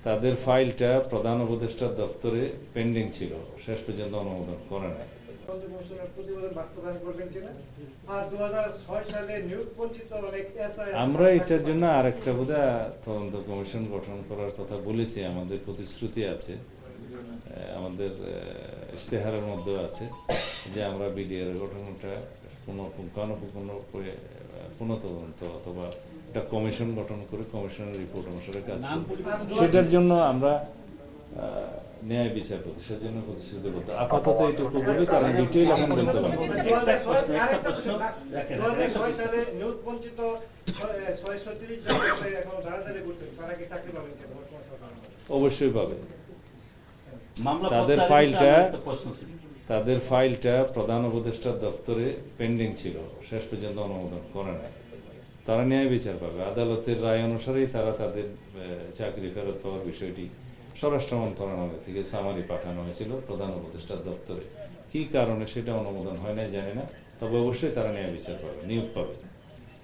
তাদের ফাইলটা প্রধান উপদেষ্টার দপ্তরে পেন্ডিং ছিল, শেষ পর্যন্ত অনুমোদন করে নাই। আমরা এটার জন্য আরেকটা বোধহয় তদন্ত কমিশন গঠন করার কথা বলেছি, আমাদের প্রতিশ্রুতি আছে, আমাদের ইশতেহারের মধ্যে আছে যে আমরা বিডিআর গঠনটা পুনঃতদন্ত অথবা একটা কমিশন গঠন করে কমিশনের রিপোর্ট অনুসারে কাজ করব। সেটার জন্য আমরা ন্যায় বিচার প্রতিষ্ঠার জন্য প্রতিশ্রুতিবদ্ধ। আপাতত এটুকু বলি, কারণ ডিটেইল এখন বলতে পারবো। অবশ্যই পাবে। তাদের ফাইলটা প্রধান উপদেষ্টার দপ্তরে পেন্ডিং ছিল, শেষ পর্যন্ত অনুমোদন করে নাই। তারা ন্যায় বিচার পাবে। আদালতের রায় অনুসারেই তারা তাদের চাকরি ফেরত পাওয়ার বিষয়টি স্বরাষ্ট্র মন্ত্রণালয় থেকে সামারি পাঠানো হয়েছিল প্রধান উপদেষ্টার দপ্তরে। কি কারণে সেটা অনুমোদন হয় নাই জানি না, তবে অবশ্যই তারা ন্যায় বিচার পাবে, নিয়োগ পাবে।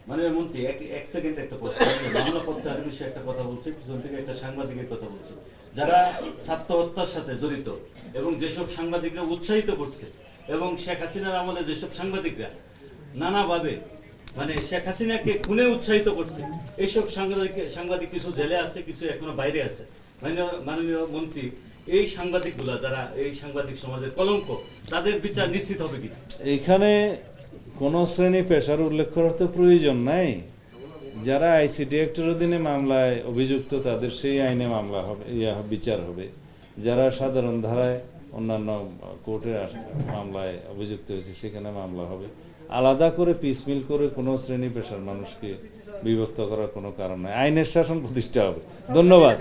মানে মন্ত্রী এক সেকেন্ড একটা কথা, মামলা প্রত্যাহারের বিষয়ে একটা কথা বলছে, পিছন থেকে একটা সাংবাদিকের কথা বলছে, যারা ছাত্র হত্যার সাথে জড়িত এবং যেসব সাংবাদিকরা উৎসাহিত করছে, এবং শেখ হাসিনার আমলে যেসব সাংবাদিকরা নানাভাবে মানে শেখ হাসিনাকে খুনে উৎসাহিত করছে, এইসব সাংবাদিক কিছু জেলে আছে, কিছু এখনো বাইরে আছে। মাননীয় মন্ত্রী, এই সাংবাদিকগুলা যারা এই সাংবাদিক সমাজের কলঙ্ক, তাদের বিচার নিশ্চিত হবে কিনা? এখানে কোন শ্রেণী পেশার উল্লেখ করার তো প্রয়োজন নাই। যারা আইসিটি অ্যাক্টের অধীনে মামলায় অভিযুক্ত তাদের সেই আইনে মামলা হবে, বিচার হবে। যারা সাধারণ ধারায় অন্যান্য কোর্টের মামলায় অভিযুক্ত হয়েছে সেখানে মামলা হবে। আলাদা করে পিসমিল করে কোনো শ্রেণী পেশার মানুষকে বিভক্ত করার কোনো কারণ নাই। আইনের শাসন প্রতিষ্ঠা হবে। ধন্যবাদ।